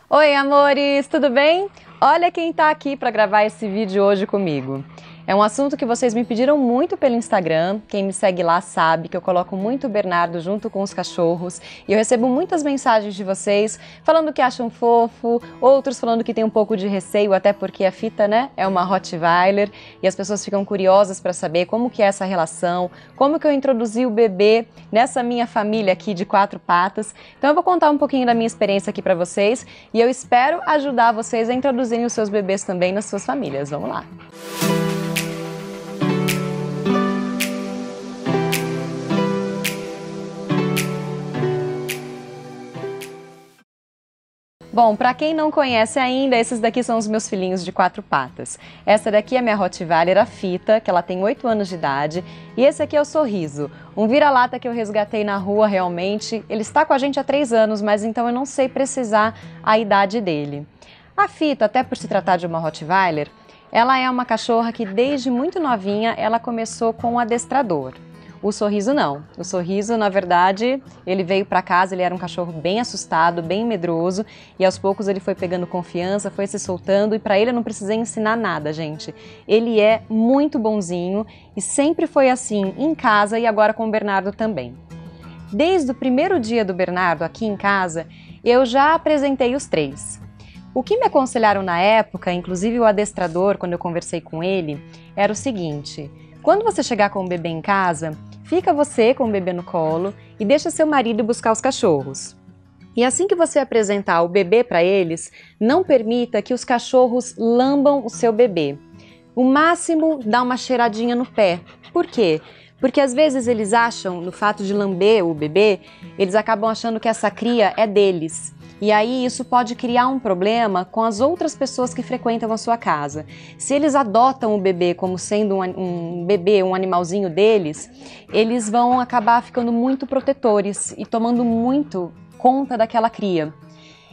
Oi, amores, tudo bem? Olha quem tá aqui para gravar esse vídeo hoje comigo. É um assunto que vocês me pediram muito pelo Instagram. Quem me segue lá sabe que eu coloco muito o Bernardo junto com os cachorros e eu recebo muitas mensagens de vocês falando que acham fofo, outros falando que tem um pouco de receio, até porque a Fita, né, é uma Rottweiler e as pessoas ficam curiosas para saber como que é essa relação, como que eu introduzi o bebê nessa minha família aqui de 4 patas. Então eu vou contar um pouquinho da minha experiência aqui para vocês e eu espero ajudar vocês a introduzirem os seus bebês também nas suas famílias. Vamos lá! Bom, para quem não conhece ainda, esses daqui são os meus filhinhos de 4 patas. Essa daqui é minha Rottweiler, a Fita, que ela tem 8 anos de idade. E esse aqui é o Sorriso, um vira-lata que eu resgatei na rua realmente. Ele está com a gente há 3 anos, mas então eu não sei precisar a idade dele. A Fita, até por se tratar de uma Rottweiler, ela é uma cachorra que desde muito novinha ela começou com um adestrador. O Sorriso não. O Sorriso, na verdade, ele veio para casa, ele era um cachorro bem assustado, bem medroso, e aos poucos ele foi pegando confiança, foi se soltando, e para ele eu não precisei ensinar nada, gente. Ele é muito bonzinho e sempre foi assim em casa e agora com o Bernardo também. Desde o primeiro dia do Bernardo aqui em casa, eu já apresentei os 3. O que me aconselharam na época, inclusive o adestrador, quando eu conversei com ele, era o seguinte: quando você chegar com o bebê em casa, fica você com o bebê no colo e deixa seu marido buscar os cachorros. E assim que você apresentar o bebê para eles, não permita que os cachorros lambam o seu bebê. O máximo, dá uma cheiradinha no pé. Por quê? Porque às vezes eles acham, no fato de lamber o bebê, eles acabam achando que essa cria é deles. E aí isso pode criar um problema com as outras pessoas que frequentam a sua casa. Se eles adotam o bebê como sendo um bebê, um animalzinho deles, eles vão acabar ficando muito protetores e tomando muito conta daquela cria.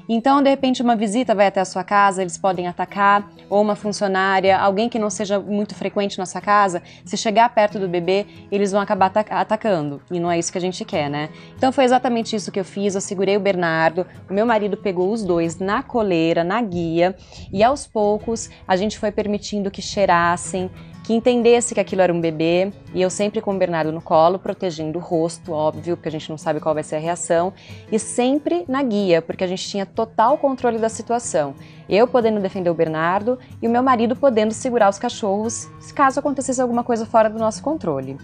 Então, de repente, uma visita vai até a sua casa, eles podem atacar, ou uma funcionária, alguém que não seja muito frequente na sua casa, se chegar perto do bebê, eles vão acabar atacando, e não é isso que a gente quer, né? Então foi exatamente isso que eu fiz, eu segurei o Bernardo, o meu marido pegou os dois na coleira, na guia, e aos poucos a gente foi permitindo que cheirassem, que entendesse que aquilo era um bebê, e eu sempre com o Bernardo no colo, protegendo o rosto, óbvio, porque a gente não sabe qual vai ser a reação, e sempre na guia, porque a gente tinha total controle da situação. Eu podendo defender o Bernardo e o meu marido podendo segurar os cachorros, caso acontecesse alguma coisa fora do nosso controle.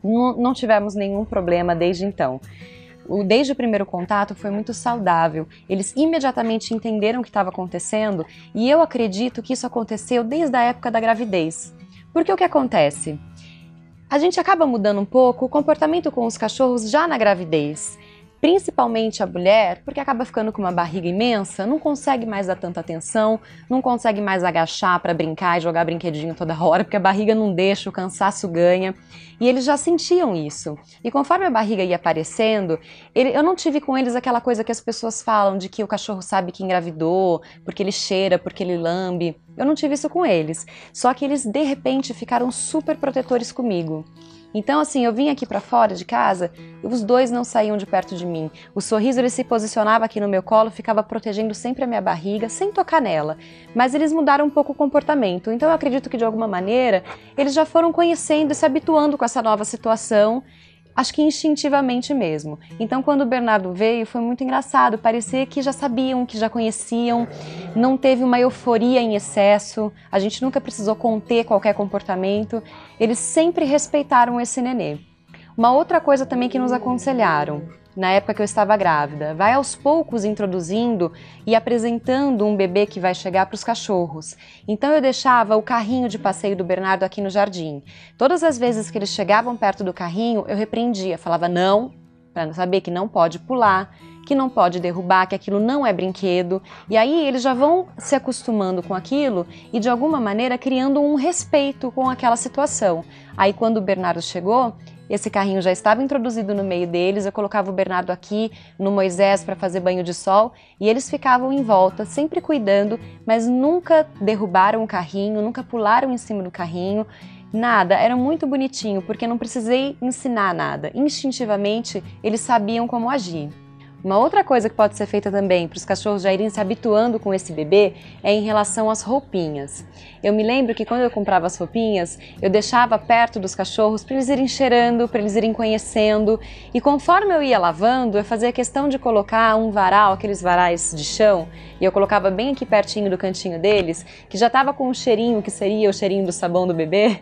Não tivemos nenhum problema desde então. Desde o primeiro contato foi muito saudável, eles imediatamente entenderam o que estava acontecendo, e eu acredito que isso aconteceu desde a época da gravidez. Porque o que acontece? A gente acaba mudando um pouco o comportamento com os cachorros já na gravidez. Principalmente a mulher, porque acaba ficando com uma barriga imensa, não consegue mais dar tanta atenção, não consegue mais agachar para brincar e jogar brinquedinho toda hora, porque a barriga não deixa, o cansaço ganha. E eles já sentiam isso. E conforme a barriga ia aparecendo, eu não tive com eles aquela coisa que as pessoas falam de que o cachorro sabe que engravidou, porque ele cheira, porque ele lambe. Eu não tive isso com eles. Só que eles, de repente, ficaram super protetores comigo. Então, assim, eu vim aqui pra fora de casa, os dois não saíam de perto de mim. O Sorriso, ele se posicionava aqui no meu colo, ficava protegendo sempre a minha barriga, sem tocar nela. Mas eles mudaram um pouco o comportamento. Então, eu acredito que, de alguma maneira, eles já foram conhecendo e se habituando com essa nova situação, acho que instintivamente mesmo. Então, quando o Bernardo veio, foi muito engraçado. Parecia que já sabiam, que já conheciam. Não teve uma euforia em excesso. A gente nunca precisou conter qualquer comportamento. Eles sempre respeitaram esse nenê. Uma outra coisa também que nos aconselharam, na época que eu estava grávida, vai aos poucos introduzindo e apresentando um bebê que vai chegar para os cachorros. Então eu deixava o carrinho de passeio do Bernardo aqui no jardim. Todas as vezes que eles chegavam perto do carrinho, eu repreendia, falava não, para saber que não pode pular, que não pode derrubar, que aquilo não é brinquedo. E aí eles já vão se acostumando com aquilo e de alguma maneira criando um respeito com aquela situação. Aí quando o Bernardo chegou, esse carrinho já estava introduzido no meio deles, eu colocava o Bernardo aqui no Moisés para fazer banho de sol e eles ficavam em volta, sempre cuidando, mas nunca derrubaram o carrinho, nunca pularam em cima do carrinho, nada, era muito bonitinho porque não precisei ensinar nada, instintivamente eles sabiam como agir. Uma outra coisa que pode ser feita também para os cachorros já irem se habituando com esse bebê é em relação às roupinhas. Eu me lembro que quando eu comprava as roupinhas, eu deixava perto dos cachorros para eles irem cheirando, para eles irem conhecendo, e conforme eu ia lavando, eu fazia questão de colocar um varal, aqueles varais de chão, e eu colocava bem aqui pertinho do cantinho deles, que já estava com um cheirinho que seria o cheirinho do sabão do bebê,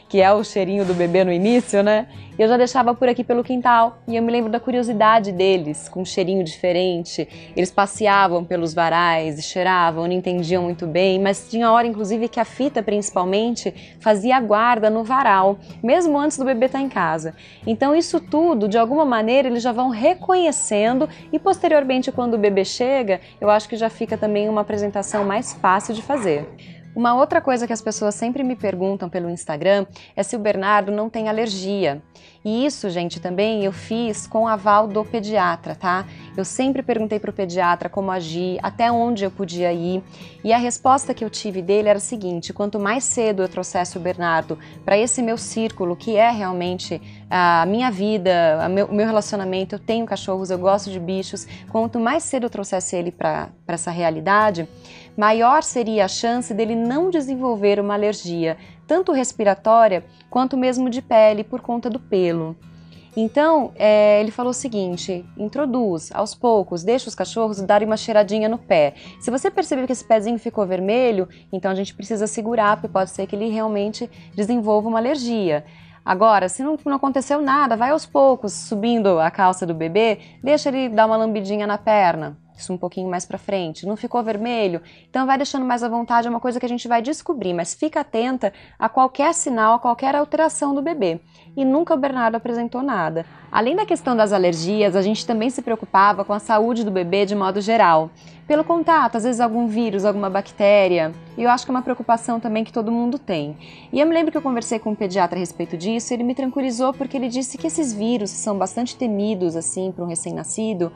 que é o cheirinho do bebê no início, né? E eu já deixava por aqui pelo quintal, e eu me lembro da curiosidade deles, com um cheirinho diferente. Eles passeavam pelos varais e cheiravam, não entendiam muito bem, mas tinha hora, inclusive, que a fita, principalmente, fazia a guarda no varal, mesmo antes do bebê estar em casa. Então isso tudo, de alguma maneira, eles já vão reconhecendo e, posteriormente, quando o bebê chega, eu acho que já fica também uma apresentação mais fácil de fazer. Uma outra coisa que as pessoas sempre me perguntam pelo Instagram é se o Bernardo não tem alergia. E isso, gente, também eu fiz com o aval do pediatra, tá? Eu sempre perguntei para o pediatra como agir, até onde eu podia ir. E a resposta que eu tive dele era a seguinte: quanto mais cedo eu trouxesse o Bernardo para esse meu círculo, que é realmente a minha vida, o meu relacionamento, eu tenho cachorros, eu gosto de bichos, quanto mais cedo eu trouxesse ele para essa realidade, maior seria a chance dele não desenvolver uma alergia, tanto respiratória quanto mesmo de pele, por conta do pelo. Então, ele falou o seguinte: introduz aos poucos, deixa os cachorros darem uma cheiradinha no pé. Se você perceber que esse pezinho ficou vermelho, então a gente precisa segurar, porque pode ser que ele realmente desenvolva uma alergia. Agora, se não aconteceu nada, vai aos poucos, subindo a calça do bebê, deixa ele dar uma lambidinha na perna. Isso um pouquinho mais pra frente. Não ficou vermelho? Então vai deixando mais à vontade, é uma coisa que a gente vai descobrir, mas fica atenta a qualquer sinal, a qualquer alteração do bebê. E nunca o Bernardo apresentou nada. Além da questão das alergias, a gente também se preocupava com a saúde do bebê de modo geral. Pelo contato, às vezes algum vírus, alguma bactéria, e eu acho que é uma preocupação também que todo mundo tem. E eu me lembro que eu conversei com um pediatra a respeito disso, e ele me tranquilizou porque ele disse que esses vírus, que são bastante temidos assim para um recém-nascido,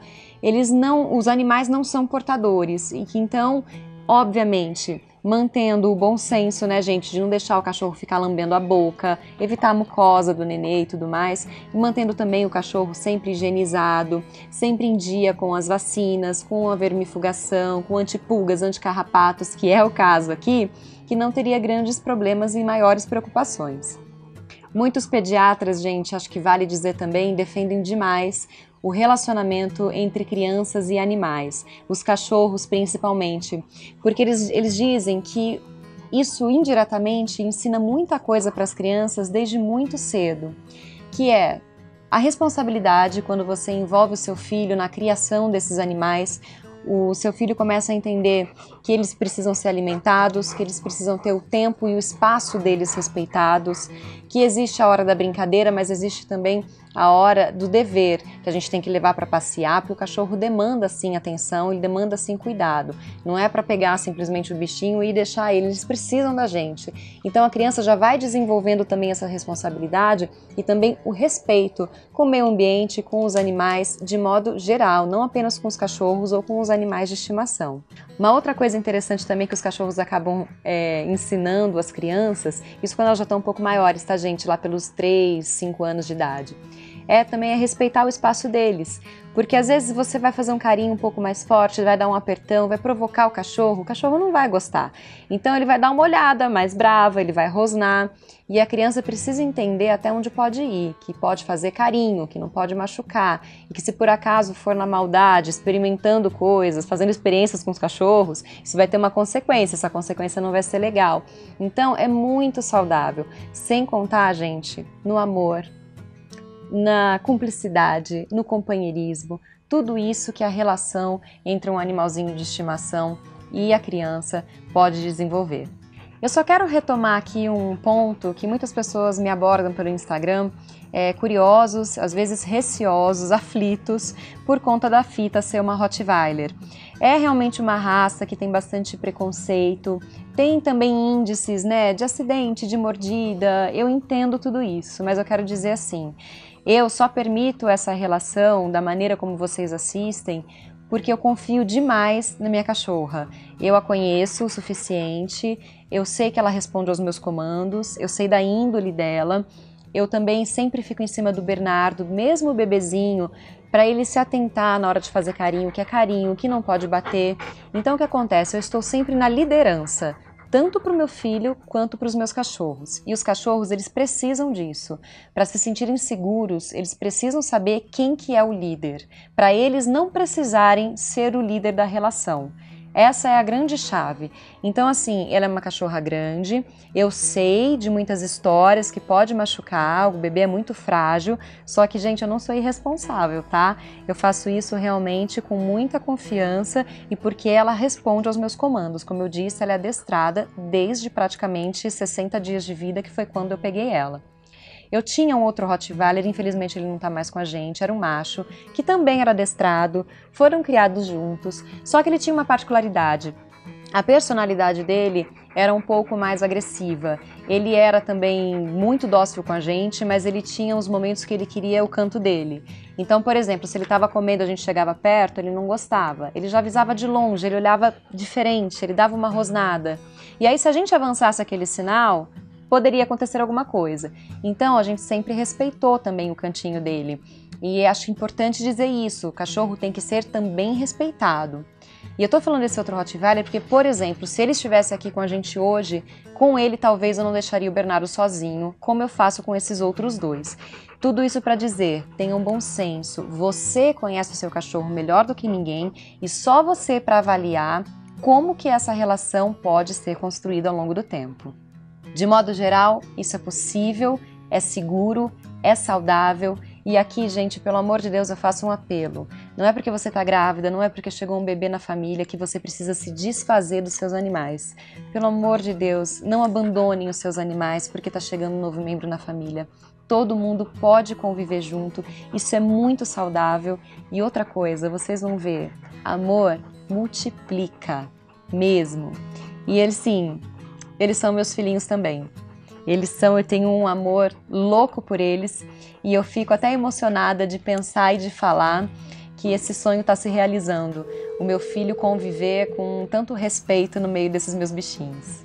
os animais não são portadores, e que então, obviamente, mantendo o bom senso, né, gente, de não deixar o cachorro ficar lambendo a boca, evitar a mucosa do nenê e tudo mais, e mantendo também o cachorro sempre higienizado, sempre em dia com as vacinas, com a vermifugação, com antipulgas, anticarrapatos, que é o caso aqui, que não teria grandes problemas e maiores preocupações. Muitos pediatras, gente, acho que vale dizer também, defendem demais o relacionamento entre crianças e animais, os cachorros principalmente, porque eles dizem que isso indiretamente ensina muita coisa para as crianças desde muito cedo, que é a responsabilidade quando você envolve o seu filho na criação desses animais. O seu filho começa a entender que eles precisam ser alimentados, que eles precisam ter o tempo e o espaço deles respeitados, que existe a hora da brincadeira, mas existe também a hora do dever, que a gente tem que levar para passear, porque o cachorro demanda sim atenção, ele demanda sim cuidado. Não é para pegar simplesmente o bichinho e deixar ele, eles precisam da gente. Então a criança já vai desenvolvendo também essa responsabilidade e também o respeito com o meio ambiente, com os animais de modo geral, não apenas com os cachorros ou com os animais de estimação. Uma outra coisa interessante também que os cachorros acabam ensinando as crianças, isso quando elas já estão um pouco maiores, tá, gente? Lá pelos 3, 5 anos de idade. Também respeitar o espaço deles, porque às vezes você vai fazer um carinho um pouco mais forte, vai dar um apertão, vai provocar o cachorro não vai gostar. Então ele vai dar uma olhada mais brava, ele vai rosnar, e a criança precisa entender até onde pode ir, que pode fazer carinho, que não pode machucar, e que se por acaso for na maldade, experimentando coisas, fazendo experiências com os cachorros, isso vai ter uma consequência, essa consequência não vai ser legal. Então é muito saudável, sem contar, gente, no amor, na cumplicidade, no companheirismo, tudo isso que a relação entre um animalzinho de estimação e a criança pode desenvolver. Eu só quero retomar aqui um ponto que muitas pessoas me abordam pelo Instagram, curiosos, às vezes receosos, aflitos, por conta da Fita ser uma Rottweiler. É realmente uma raça que tem bastante preconceito, tem também índices, né, de acidente, de mordida, eu entendo tudo isso, mas eu quero dizer assim, eu só permito essa relação da maneira como vocês assistem porque eu confio demais na minha cachorra. Eu a conheço o suficiente, eu sei que ela responde aos meus comandos, eu sei da índole dela. Eu também sempre fico em cima do Bernardo, mesmo o bebezinho, para ele se atentar na hora de fazer carinho, o que é carinho, o que não pode bater. Então o que acontece? Eu estou sempre na liderança, tanto para o meu filho quanto para os meus cachorros. E os cachorros, eles precisam disso. Para se sentirem seguros, eles precisam saber quem que é o líder, para eles não precisarem ser o líder da relação. Essa é a grande chave. Então, assim, ela é uma cachorra grande, eu sei de muitas histórias que pode machucar, o bebê é muito frágil, só que, gente, eu não sou irresponsável, tá? Eu faço isso realmente com muita confiança e porque ela responde aos meus comandos. Como eu disse, ela é adestrada desde praticamente 60 dias de vida, que foi quando eu peguei ela. Eu tinha um outro Rottweiler, infelizmente ele não está mais com a gente, era um macho, que também era adestrado, foram criados juntos, só que ele tinha uma particularidade. A personalidade dele era um pouco mais agressiva. Ele era também muito dócil com a gente, mas ele tinha uns momentos que ele queria o canto dele. Então, por exemplo, se ele estava comendo, a gente chegava perto, ele não gostava. Ele já avisava de longe, ele olhava diferente, ele dava uma rosnada. E aí, se a gente avançasse aquele sinal, poderia acontecer alguma coisa. Então, a gente sempre respeitou também o cantinho dele. E acho importante dizer isso, o cachorro tem que ser também respeitado. E eu tô falando desse outro Rottweiler porque, por exemplo, se ele estivesse aqui com a gente hoje, com ele talvez eu não deixaria o Bernardo sozinho, como eu faço com esses outros dois. Tudo isso para dizer, tenham bom senso, você conhece o seu cachorro melhor do que ninguém e só você para avaliar como que essa relação pode ser construída ao longo do tempo. De modo geral, isso é possível, é seguro, é saudável e aqui, gente, pelo amor de Deus, eu faço um apelo. Não é porque você está grávida, não é porque chegou um bebê na família que você precisa se desfazer dos seus animais. Pelo amor de Deus, não abandonem os seus animais porque está chegando um novo membro na família. Todo mundo pode conviver junto, isso é muito saudável. E outra coisa, vocês vão ver, amor multiplica mesmo. E eles sim, eles são meus filhinhos também. Eu tenho um amor louco por eles e eu fico até emocionada de pensar e de falar que esse sonho está se realizando. O meu filho conviver com tanto respeito no meio desses meus bichinhos.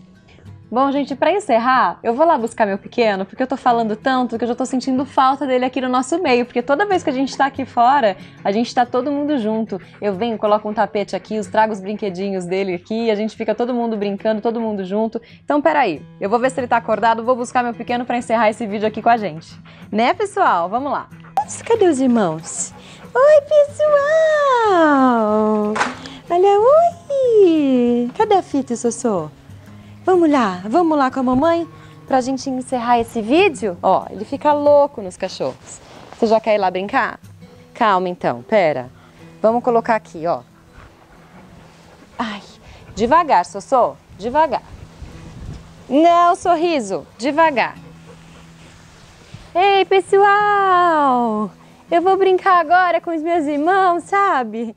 Bom, gente, para encerrar, eu vou lá buscar meu pequeno, porque eu tô falando tanto que eu já tô sentindo falta dele aqui no nosso meio, porque toda vez que a gente tá aqui fora, a gente tá todo mundo junto. Eu venho, coloco um tapete aqui, trago os brinquedinhos dele aqui, a gente fica todo mundo brincando, todo mundo junto. Então, peraí, eu vou ver se ele tá acordado, vou buscar meu pequeno para encerrar esse vídeo aqui com a gente. Né, pessoal? Vamos lá. Cadê os irmãos? Oi, pessoal! Olha, oi! Cadê a fita, Sossô? Vamos lá com a mamãe pra gente encerrar esse vídeo? Ó, ele fica louco nos cachorros. Você já quer ir lá brincar? Calma então, pera. Vamos colocar aqui, ó. Ai, devagar, Sossô, devagar. Não, sorriso, devagar. Ei, pessoal! Eu vou brincar agora com os meus irmãos, sabe?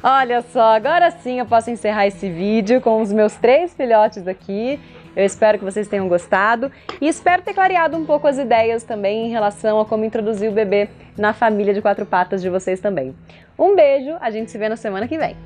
Olha só, agora sim eu posso encerrar esse vídeo com os meus 3 filhotes aqui. Eu espero que vocês tenham gostado e espero ter clareado um pouco as ideias também em relação a como introduzir o bebê na família de 4 patas de vocês também. Um beijo, a gente se vê na semana que vem.